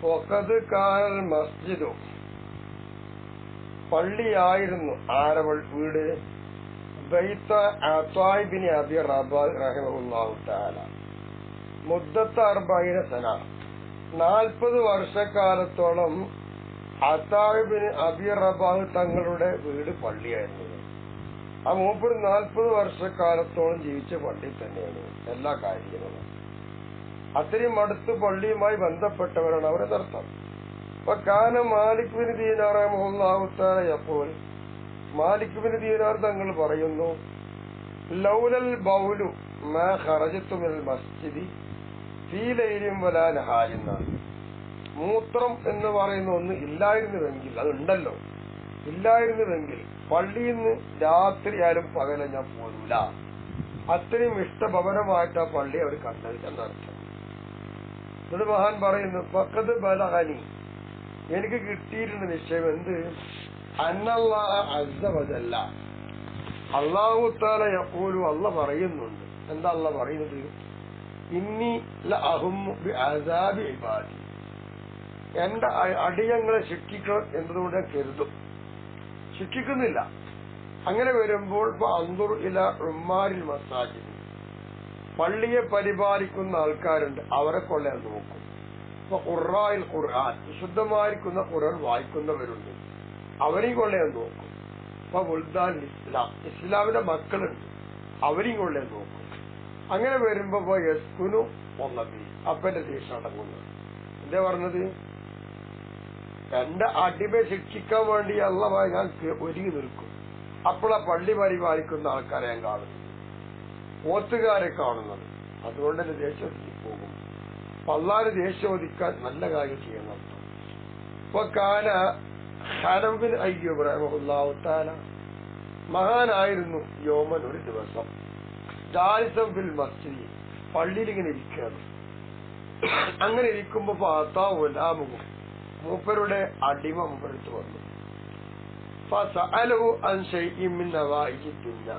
വഖദ് കാനൽ മസ്ജിദു പള്ളിയായിരുന്നു ആരവൾ വീട് ബൈത്ത അത്വാഇ ബിൻ അബി റബാഹ് റഹിമഹുല്ലാഹു തആല മുദ്ദത്ത് 40 സന 40 വർഷക്കാലത്തോളം അത്വാഇ ബിൻ അബി റബാഹ് തങ്ങളുടെ വീട് പള്ളിയായിരുന്നു. ആ മൂപ്പർ 40 വർഷക്കാലത്തോളം ജീവിച്ച പള്ളി തന്നെയാണ് എല്ലാ കാര്യങ്ങളും. അത്രയും അടുത്ത് പള്ളിയുമായി ബന്ധപ്പെട്ടവരാണ് അവരതർത്ഥം. അപ്പൊ കാന മാലിക് ബിൻ ദീനാർ റഹിമഹുല്ലാഹു തആല യഖൂൽ, മാലിക് ബിൻ ദീനാർ തങ്ങൾ പറയുന്നു, ലൗലൽ ബൗലു മാ ഖറജതു മിനൽ മസ്ജിദി ഫീ ലൈലിൻ വലാ നഹാരിൻ. മൂത്രം എന്ന് പറയുന്ന ഒന്ന് ഇല്ലായിരുന്നുവെങ്കിൽ, അതുണ്ടല്ലോ, ഇല്ലായിരുന്നുവെങ്കിൽ പള്ളിയിൽ നിന്ന് രാത്രിയാലും പകല ഞാൻ പോരൂല. അത്രയും ഇഷ്ടഭവനമായിട്ട് ആ പള്ളി അവർ കണ്ടത് എന്നർത്ഥം. എന്നിട്ട് മഹാൻ പറയുന്നു, ഫഖദ് ബലഗനി, എനിക്ക് കിട്ടിയിരുന്ന വിഷയം എന്ത്, അന്നല്ലാഹ അസ്സ വജല്ല, അല്ലാഹു തആല യഖൂലു, അല്ലാഹ് പറയുന്നുണ്ട്. എന്താ അല്ലാഹ് പറയുന്നത്? ഇന്നി ലഅഹുമ്മു ബിഅസാബി ഇബാദി, എന്റെ അടിയങ്ങളെ ശിക്ഷിക്കണം എന്നതുകൊണ്ട് ഞാൻ കരുതും, ശിക്ഷിക്കുന്നില്ല. അങ്ങനെ വരുമ്പോൾ അൻദുർ ഇലാ ഉമ്മാരിൽ മസാജിദ്, പള്ളിയെ പരിപാലിക്കുന്ന ആൾക്കാരുണ്ട്, അവരെ കൊള്ളാൻ നോക്കും. ഖുർആനിൽ ഖുർആൻ, വിശുദ്ധമായിരിക്കുന്ന ഖുർആൻ വായിക്കുന്നവരുണ്ട്, അവരെയും കൊള്ളാൻ നോക്കും. അപ്പൊ ബുൽദാൻ ഇസ്ലാം, ഇസ്ലാമിന്റെ മക്കളുണ്ട്, അവരെയും കൊള്ളാൻ നോക്കും. അങ്ങനെ വരുമ്പോ യസ്കുനു ഒന്നബി, അപ്പന്റെ ദേഷ്യം അടങ്ങുന്നു. എന്താ പറഞ്ഞത്? എന്റെ അടിമയെ ശിക്ഷിക്കാൻ വേണ്ടി അല്ലാഹ് ഞാൻ ഒരുങ്ങി നിൽക്കും. അപ്പോൾ ആ പള്ളി പരിപാലിക്കുന്ന ആൾക്കാരെ ഞാൻ കാണുന്നു, ഓത്തുകാരെ കാണുന്നത്. അതുകൊണ്ട് എന്റെ ദേഷ്യം ഒതുക്കിപ്പോകും. അപ്പൊ അല്ലാഹുവിനെ ദേഷ്യം ഒതുക്കാൻ നല്ല കാര്യം ചെയ്യണം. ഇപ്പൊ കാന ഹനഫ് ബിൻ അയ്യൂബ് റഹിമഹുല്ലാഹു തആല മഹാനായിരുന്നു. യോമൻ, ഒരു ദിവസം ജാലിസൻ ഫിൽ മസ്ജിദ്, പള്ളിയിൽ ഇങ്ങനെ ഇരിക്കുകയാണ്. അങ്ങനെ ഇരിക്കുമ്പോ ഫഅതാഉ മൂപ്പരുടെ അടിമ മൂപ്പരെടുത്ത് വന്നു. ഫസഅലഹു അൻ ശൈഇൻ മിൻ നവാഇജി ദുനിയ,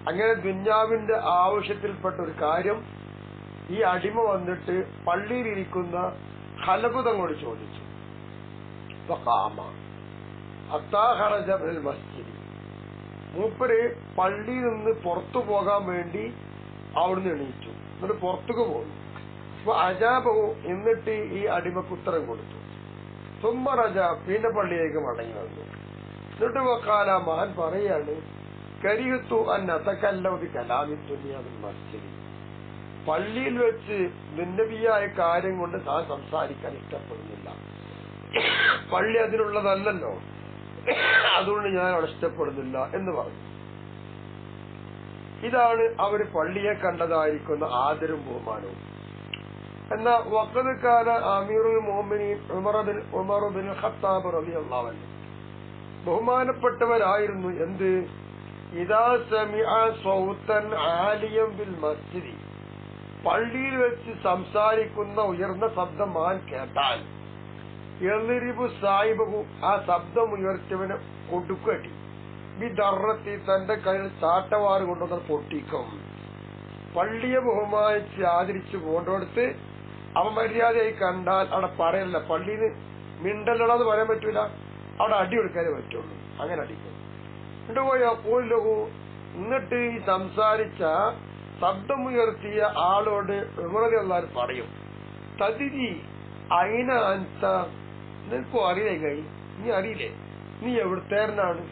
അങ്ങനെ ദുന്യാവിന്റെ ആവശ്യത്തിൽപ്പെട്ട ഒരു കാര്യം ഈ അടിമ വന്നിട്ട് പള്ളിയിലിരിക്കുന്ന ഖലബ് തങ്ങളോട് ചോദിച്ചു. ഫഖാമ ഹത്താ ഖറജ മിനൽ മസ്ജിദ്, മൂപ്പര് പള്ളിയിൽ നിന്ന് പുറത്തു പോകാൻ വേണ്ടി അവിടുന്ന് എണീച്ചു. എന്നിട്ട് പുറത്തേക്ക് പോകുന്നു. അപ്പൊ അജാബഹു, എന്നിട്ട് ഈ അടിമക്ക് ഉത്തരം കൊടുത്തു. സുമ്മ റജ, പിന്നെ പള്ളിയിലേക്ക് മടങ്ങി വന്നു. എന്നിട്ട് വഖാല, മഹാൻ പറയാണ്, കരിഹത്തു അൻ അതകല്ലമ ബികലാമി ദുനിയ ഫിൽ മസ്ജിദ്, പള്ളിയിൽ വെച്ച് ദുന്യവിയായ കാര്യം കൊണ്ട് താൻ സംസാരിക്കാൻ ഇഷ്ടപ്പെടുന്നില്ല. പള്ളി അതിനുള്ളതല്ലല്ലോ, അതുകൊണ്ട് ഞാൻ അവിടെ ഇഷ്ടപ്പെടുന്നില്ല എന്ന് പറഞ്ഞു. ഇതാണ് അവര് പള്ളിയെ കണ്ടതായിരിക്കുന്ന ആദരവും ബഹുമാനവും. എന്നാൽ വഖദ് കാന അമീറുൽ മുഅ്മിനീൻ ഉമർ ബിൻ ഖത്താബ് റളിയല്ലാഹു അൻഹു, ബഹുമാനപ്പെട്ടവരായിരുന്നു. എന്ത്? ഇദാ സമിഅ സൗതൻ ആലിയം ബിൽ മസ്ജിദ്, പള്ളിയിൽ വെച്ച് സംസാരിക്കുന്ന ഉയർന്ന ശബ്ദം മഹാൻ കേട്ടാൽ, യളിരിബു സാഹിബഹു, ആ ശബ്ദം ഉയർത്തിയവന് കൊടുക്കട്ടി, ബിദർറത്തി, തന്റെ കയ്യിൽ ചാട്ടവാറ് കൊണ്ടുവന്ന് പൊട്ടിക്കും. പള്ളിയെ ബഹുമാനിച്ച് ആദരിച്ചു കൊണ്ടോടുത്ത് അവൻ മര്യാദയായി കണ്ടാൽ അവിടെ പറയല്ല, പള്ളിയിൽ മിണ്ടല്ലടാന്ന് പറയാൻ പറ്റൂല, അവിടെ അടി കൊടുക്കാനേ പറ്റുള്ളൂ. അങ്ങനെ അടിക്കും. എന്നിട്ട് ഈ സംസാരിച്ച ശബ്ദമുയർത്തിയ ആളോട് ഉമർ പറയും, തദിരി അയിന അൻത, നിനക്കും അറിയില്ലേ കൈ, നീ അറിയില്ലേ, നീ എവിടുത്തേരനാണ്,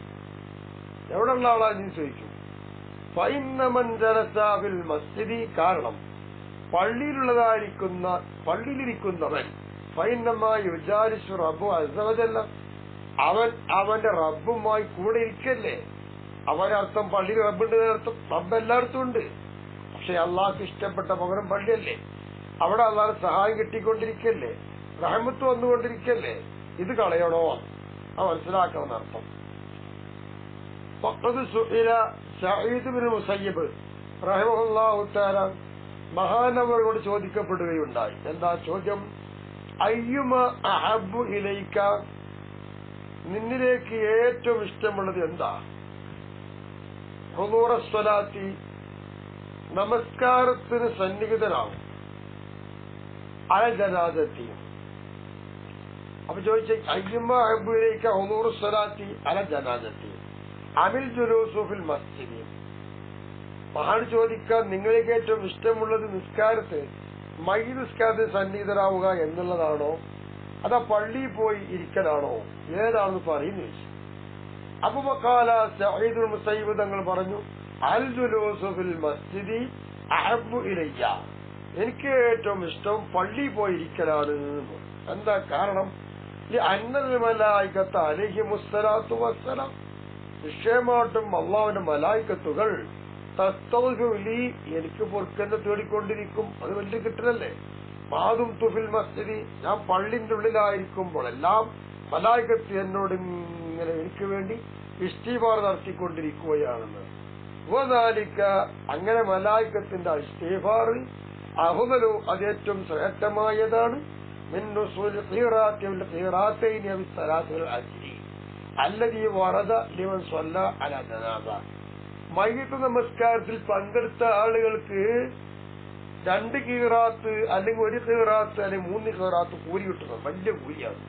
എവിടെ ഉള്ള ആളാ നീ ചോദിക്കും. ഫൈന്നമൻ ജലസ ഫിൽ മസ്ജിദി, കാരണം പള്ളിയിലിരിക്കുന്നവൻ ഫൈന്നമാ യുജാലിസു റബ്ബു അസ്സ വജല്ല, അവൻ അവന്റെ റബ്ബുമായി കൂടെ ഇരിക്കല്ലേ. അവനർത്ഥം പള്ളിയിൽ റബ്ബുണ്ട്, റബ്ബ് എല്ലായിടത്തും ഉണ്ട്. പക്ഷെ അള്ളാഹ്ക്ക് ഇഷ്ടപ്പെട്ട പകരം പള്ളിയല്ലേ, അവിടെ അള്ളാഹ് സഹായം കിട്ടിക്കൊണ്ടിരിക്കല്ലേ, റഹ്മത്ത് വന്നുകൊണ്ടിരിക്കല്ലേ. ഇത് കളയണോ? അത് മനസ്സിലാക്കണമെന്നർത്ഥം. ഫഖദ് സുഇല സഈദ് ബിൻ മുസയ്യിബ് റഹിമഹുല്ലാഹു തആല, മഹാനവരോട് ചോദിക്കപ്പെടുകയുണ്ടായി. എന്താ ചോദ്യം? അയ്യുമ അഹബ്ബു ഇലൈക, നിന്നിലേക്ക് ഏറ്റവും ഇഷ്ടമുള്ളത് എന്താ? ഹുദൂറ സ്വലാത്തി, നമസ്കാരത്തിന് സന്നിഹിതനാവും. അൽ ജനാസത്തി, അപ്പൊ ചോദിച്ച അയ്യമ്മ അഹബുലേക്ക് ഹുദൂറു സ്വലാത്തി അല ജനാസത്തി അമിൽ ജുലൂസുഫിൽ മസ്ജിദി. മഹാൻ ചോദിക്കാൻ നിങ്ങൾക്ക് ഏറ്റവും ഇഷ്ടമുള്ളത് നിസ്കാരത്തിൽ മയ്യിത്ത് നിസ്കാരത്തിൽ സന്നിഹിതരാവുക എന്നുള്ളതാണോ അതാ പള്ളിയിൽ പോയി ഇരിക്കലാണോ, ഏതാണെന്ന് പറയുന്നു ചോദിച്ചു. അപ്പൊ വഖാല സഈദുൽ മുസയ്യിബ് തങ്ങൾ പറഞ്ഞു അൽ ജുലൂസു ഫിൽ മസ്ജിദി അഹബ്ബു ഇലയ്യ, എനിക്ക് ഏറ്റവും ഇഷ്ടം പള്ളിയിൽ പോയി ഇരിക്കലാണ്. എന്താ കാരണം? അന്നൽ മലായികത്ത് അലൈഹിമുസ്സലാത്തു വസ്സലാം, നിശ്ചയമായിട്ടും അല്ലാഹുവിന്റെ മലായികത്തുകൾ തസ്തഗ്ഫിറുലി, എനിക്ക് പൊറുക്കന്നെ തേടിക്കൊണ്ടിരിക്കും. അത് വലിയ കിട്ടലല്ലേ. മാതും തുഫിൽ മസ്ജിദി, ഞാൻ പള്ളിന്റെ ഉള്ളിലായിരിക്കുമ്പോഴെല്ലാം മലായികത്ത് എന്നോട് ഇങ്ങനെ എനിക്ക് വേണ്ടി ഇസ്തിഗ്ഫാർ നടത്തിക്കൊണ്ടിരിക്കുകയാണെന്ന്. വദാലിക, അങ്ങനെ മലായികത്തിന്റെ ഇസ്തിഗ്ഫാർ അഫ്ദലു, അത് ഏറ്റവും ശ്രേഷ്ഠമായതാണ്. മിൻ നുസൂൽ ഖിറാത്തി വൽ ഖിറാത്തൈനി വ സലാത്തുൽ അജ്രി അല്ലദീ വറദ ലിമൻ സ്വല്ല അലാ ജനാസ. മയ്യിത്ത് നമസ്കാരത്തിൽ പങ്കെടുത്ത ആളുകൾക്ക് 2 ഖിറാത്ത് അല്ലെങ്കിൽ 1 ഖിറാത്ത് അല്ലെങ്കിൽ 3 ഖിറാത്ത് കൂലി കിട്ടുന്നത് വലിയ കൂലിയാണ്.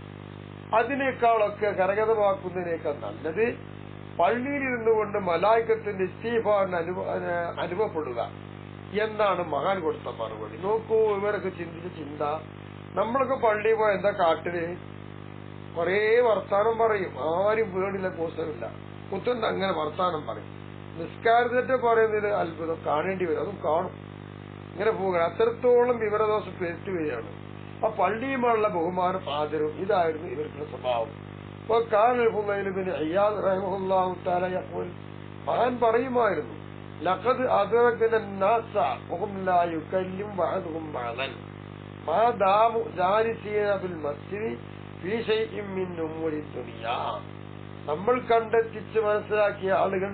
അതിനേക്കാളൊക്കെ കരഗതമാക്കുന്നതിനേക്കാൾ നല്ലത് പള്ളിയിലിരുന്നു കൊണ്ട് മലായികത്തിന്റെ ഇസ്തിഗ്ഫാറിന് അനുഭവപ്പെടുക എന്നാണ് മഹാൻ കൊടുത്ത മറുപടി. നോക്കൂ, ഇവരൊക്കെ ചിന്തിച്ച ചിന്ത. നമ്മളൊക്കെ പള്ളിയിൽ പോയ എന്താ കാട്ടില് കൊറേ വർത്താനം പറയും, ആരും പേടില്ല, കോസമില്ല, കുത്തുണ്ട്, അങ്ങനെ വർത്താനം പറയും. നിസ്കാരത്തെ പറയുന്നതിൽ അത്ഭുതം കാണേണ്ടി വരും, അതും കാണും. ഇങ്ങനെ പോകണം, അത്രത്തോളം വിവരദോഷം പെരുത്തു വരികയാണ്. ആ പള്ളിയുമായുള്ള ബഹുമാനം ആദരവും ഇതായിരുന്നു ഇവർക്കുള്ള സ്വഭാവം. അപ്പൊ മഹാൻ പറയുമായിരുന്നു, ലഖദ് അദ്റകന നാസ വഹും ലാ യുകല്ലിം ബഅദുഹും ബഅദൻ മാ ദാമു ജാലിസീന ഫിൽ മസ്ജിദി ഫീ ശൈഇൻ മിൻ ഉമൂരി ദുനിയാ. നമ്മൾ കണ്ടെത്തിച്ച് മനസ്സിലാക്കിയ ആളുകൾ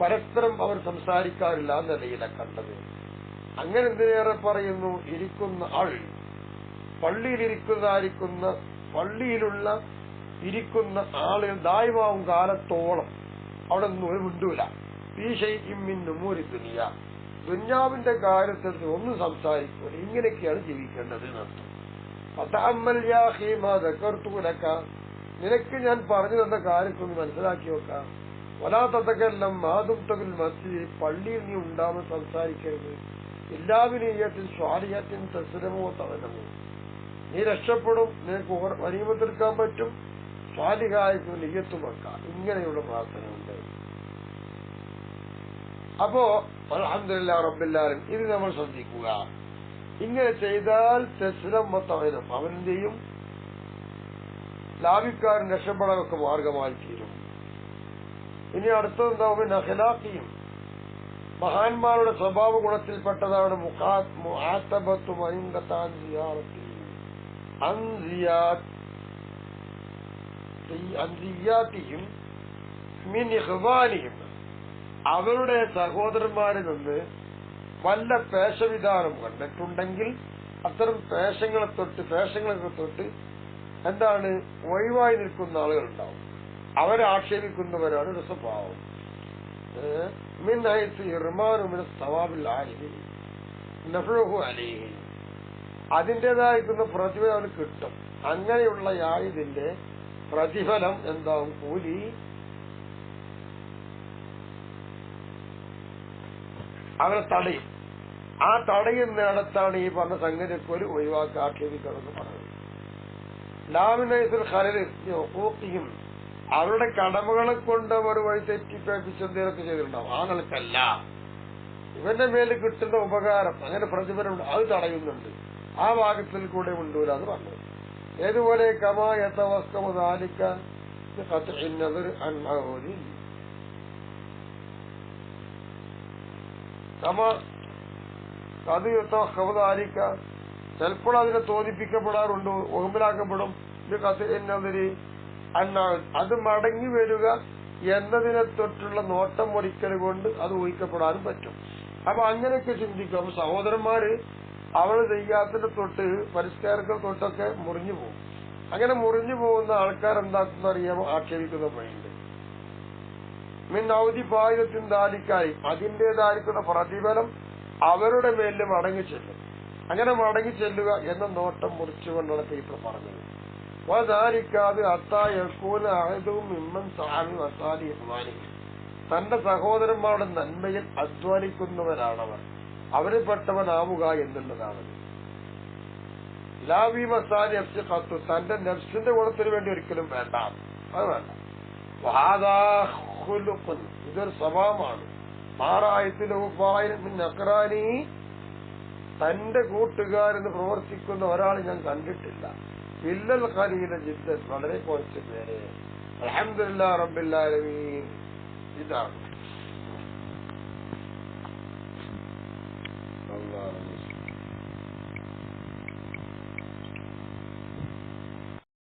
പരസ്പരം അവർ സംസാരിക്കാറില്ല എന്ന നിലയിലാണ് കണ്ടത്. അങ്ങനെ എന്തിനേറെ പറയുന്നു, ഇരിക്കുന്ന ആൾ പള്ളിയിലുള്ള ഇരിക്കുന്ന ആളുകൾ ദായിമാവും കാലത്തോളം അവിടെ ഒന്നും വിണ്ടൂല. ഈ ഷൈഇമ്മിന്നുമൂരി ദുനിയ, ദുന്യാവിന്റെ കാര്യത്തിൽ ഒന്നും സംസാരിക്കൂല. ഇങ്ങനെയൊക്കെയാണ് ജീവിക്കേണ്ടത് എന്നർത്ഥം. ഫതഅമ്മൽ യാ അഖീ മാ ദകർതു ലക, നിനക്ക് ഞാൻ പറഞ്ഞു തന്ന കാര്യത്തിൽ മനസ്സിലാക്കി വെക്കാം. വലാ തതകല്ലം മാ ദുംത ഫിൽ മസ്ജിദ്, പള്ളിയിൽ നീ ഉണ്ടാവുമ്പോൾ സംസാരിക്കരുത്. ഇല്ലാ ബിനിയ്യത്തിൻ സ്വാലിഹത്തിൻ തസ്ലമു വതഅലമു, നീ രക്ഷപ്പെടും, നിനക്ക് വരീമത്തെടുക്കാൻ പറ്റും, സ്വാലിഹായ നിയ്യത്തും വെക്കാം. ഇങ്ങനെയുള്ള പ്രാർത്ഥനയുണ്ട്. അപ്പോ അൽഹംദുലില്ലാഹി റബ്ബിൽ ആലമീൻ, ഇത് നമ്മൾ ശ്രദ്ധിക്കുക. ഇങ്ങനെ ചെയ്താൽ തസ്ലം വതഅലം, അവനെന്തെയും ലാഭിക്കാരൻ രക്ഷപ്പെടാനൊക്കെ മാർഗമായി തീരും. ഇനി അടുത്തതെന്താവും, അഖ്ലാഖിയും, മഹാന്മാരുടെ സ്വഭാവ ഗുണത്തിൽപ്പെട്ടതാണ് മുആതബത്തു മഇൻദതാൻ സിയാറത്തി അൻസിയാത്തിയും മിൻ ഇഖ്വാനിയും, അവരുടെ സഹോദരന്മാരിൽ നിന്ന് വല്ല പേശവിധാനം കണ്ടിട്ടുണ്ടെങ്കിൽ അത്തരം പേശങ്ങളൊക്കെ തൊട്ട് എന്താണ് ഒഴിവായി നിൽക്കുന്ന ആളുകളുണ്ടാവും. അവരെ ആക്ഷേപിക്കുന്നവരാണ് ഒരു സ്വഭാവം. മിൻ ഹൈസു ഇർമാനു മിന സവാബിൽ ആലിമി നഫ്ഉഹു അലൈഹി, അതിൻ്റെതായിരിക്കുന്ന പ്രതിഫലം അവന് കിട്ടും. അങ്ങനെയുള്ള ഇതിന്റെ പ്രതിഫലം എന്താവും, കൂലി അവരെ തടയും. ആ തടയുന്നിടത്താണ് ഈ പറഞ്ഞ സംഗതിയൊക്കെ ഒരു ഒഴിവാക്കി ആക്ഷേപിക്കണമെന്ന് പറയുന്നത്. ലാമിനൈസുൽ ഖലലും അവരുടെ കടമകളെ കൊണ്ട് അവർ വഴി തെറ്റിപ്പേപ്പിച്ച് എന്തെങ്കിലുമൊക്കെ ചെയ്തിട്ടുണ്ടാവും. ആ നിലക്കല്ല, ഇവന്റെ മേല് കിട്ടുന്ന ഉപകാരം അങ്ങനെ പ്രതിഫലം അത് തടയുന്നുണ്ട്. ആ ഭാഗത്തിൽ കൂടെ ഉണ്ടൂല എന്ന് പറഞ്ഞത്. ഏതുപോലെ കമായത്തവസ്കമുദാലിക്ക ചിലപ്പോൾ അതിനെ തോന്നിപ്പിക്കപ്പെടാറുണ്ട്, ഒഹമ്പിലാക്കപ്പെടും. ഇത് കത്ത് എന്നതിന് അത് മടങ്ങി വരിക എന്നതിനെ തൊട്ടുള്ള നോട്ടം ഒരിക്കൽ കൊണ്ട് അത് ഊഹിക്കപ്പെടാനും പറ്റും. അപ്പൊ അങ്ങനെയൊക്കെ ചിന്തിക്കും. സഹോദരന്മാര് അവൾ ചെയ്യാത്തിന്റെ തൊട്ട് പരിഷ്കാരങ്ങൾ തൊട്ടൊക്കെ മുറിഞ്ഞു പോകും. അങ്ങനെ മുറിഞ്ഞു പോകുന്ന ആൾക്കാരെന്താക്കുന്ന അറിയാമോ, ആക്ഷേപിക്കുന്ന വഴിയുണ്ട്. മിന്നൗദി പായുധത്തിൻ ദാലിക്കായി, അതിന്റേതായിരിക്കുന്ന പ്രതിഫലം അവരുടെ മേലിൽ മടങ്ങി ചെല്ലും. അങ്ങനെ മടങ്ങി ചെല്ലുക എന്ന നോട്ടം മുറിച്ചുകൊണ്ടാണ് പേപ്പർ പറഞ്ഞത്. വദാലിക്കാതെ അത്തായക്കൂന അഹദും മിമ്മൻ സഅമി വസാലി ഇഖ്വാനി, തന്റെ സഹോദരന്മാരുടെ നന്മയിൽ അധ്വാനിക്കുന്നവരാണവർ, അവരിൽപ്പെട്ടവനാവുക എന്നുള്ളതാണ്. ലാവി മസാലി നഫ്സി ഖത്തു, തന്റെ നഫ്സിന്റെ ഗുണത്തിന് വേണ്ടി ഒരിക്കലും വേണ്ട, അത് വേണ്ട. വഹാദാ ഖുലുഖുൻ, ഇതൊരു സ്വഭാവമാണ്. അക്റാനി, തന്റെ കൂട്ടുകാരെന്ന് പ്രവർത്തിക്കുന്ന ഒരാൾ ഞാൻ കണ്ടിട്ടില്ല. ഇല്ലൽ ഖലീല ജിദ്ദൻ, വളരെ കുറച്ച് പേരെ. അൽഹംദുലില്ലാഹി റബ്ബിൽ ആലമീൻ. ഇതാണ് അല്ലാഹ്.